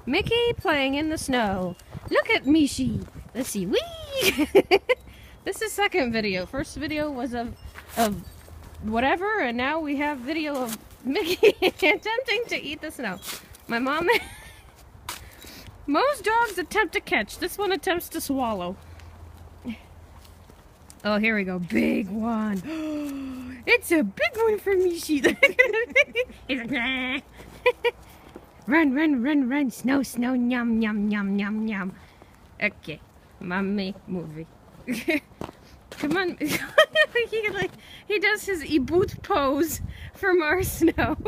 Mickey playing in the snow. Look at Mishi. Let's see. Whee! This is second video. First video was of whatever, and now we have video of Mickey attempting to eat the snow. My mom... Most dogs attempt to catch. This one attempts to swallow. Oh, here we go. Big one. It's a big one for Mishi. He's like, run, run, run, run. Snow, snow, yum, yum, yum, yum, yum. Okay. Mommy movie. Come on. he does his e-boot pose for more snow.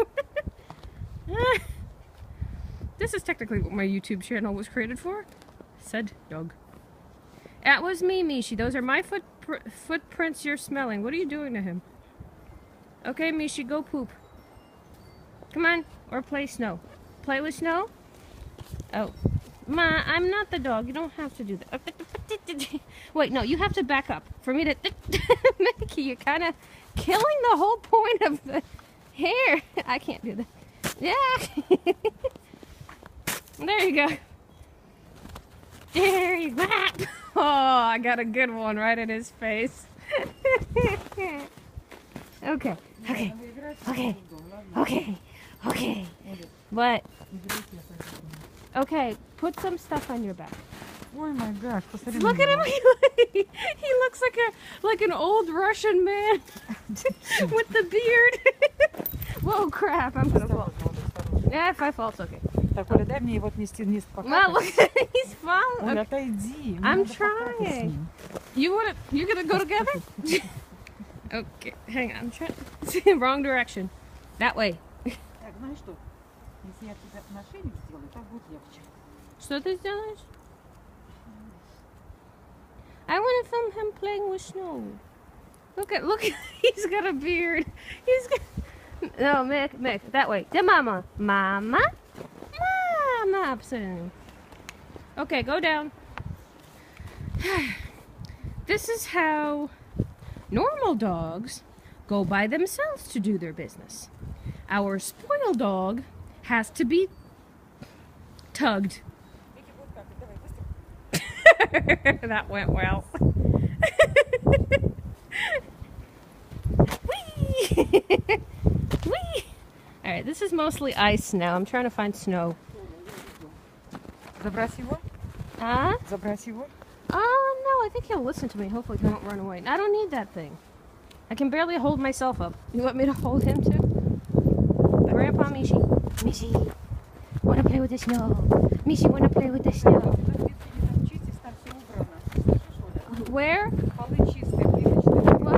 This is technically what my YouTube channel was created for. Said dog. That was me, Mishi. Those are my footprints you're smelling. What are you doing to him? Okay, Mishi, go poop. Come on. Or play snow. Play with snow? Oh. Ma, I'm not the dog. You don't have to do that. Wait, no, you have to back up. For me to... Mickey, you're kind of killing the whole point of the hair. I can't do that. Yeah. There you go. There you go. Oh, I got a good one right in his face. Okay, okay, okay, okay, okay. What? Okay, put some stuff on your back. Oh my gosh, look at him. He looks like an old Russian man with the beard. Whoa, crap! I'm gonna fall. Yeah, if I fall, it's okay. Так, Оля, дай мне его отнести вниз пока. Well, look, he's falling. Оля, отойди. I'm trying. You're gonna go together? Okay, hang on. I'm trying. Wrong direction. That way. Так, знаешь что? Если я тебя на шею сделаю, так будет легче. Что ты сделаешь? I want to film him playing with snow. Look, he's got a beard. He's got... No, Mick, that way. To Mama. Mama? Mama. Okay, go down. This is how normal dogs go by themselves to do their business. Our spoiled dog has to be tugged. That went well. Whee! Whee! Alright, this is mostly ice now. I'm trying to find snow. Забрать его? Huh? Забрать его? Oh, no, I think he'll listen to me. Hopefully he won't run away. I don't need that thing. I can barely hold myself up. You want me to hold him too? Grandpa Mishi. Mishi, wanna play with the snow? Mishi, wanna play with the snow? Where? Well,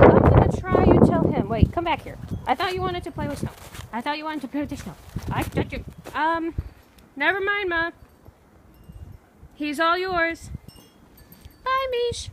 I'm gonna try you tell him. Wait, come back here. I thought you wanted to play with snow. I thought you wanted to play with the snow. I thought you... Never mind, Ma. He's all yours. Bye, Mish.